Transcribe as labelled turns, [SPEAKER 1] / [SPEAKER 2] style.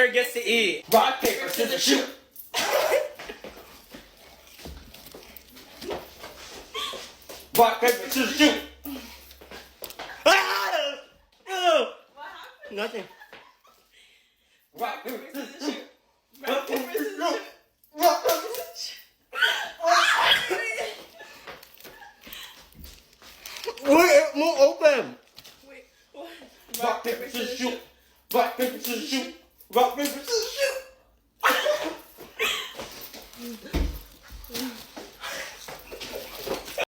[SPEAKER 1] winner gets to eat. Rock, paper, scissors, shoot. Rock, paper, scissors, shoot. Ah! Oh. Nothing. Rock, paper, scissors, shoot. Rock, paper, scissors, shoot. Rock, paper, scissors, shoot. Wait, it won't open.
[SPEAKER 2] Wait, what?
[SPEAKER 1] Rock, paper, scissors, shoot. Rock, paper, scissors, shoot. Rock, paper, scissors, shoot.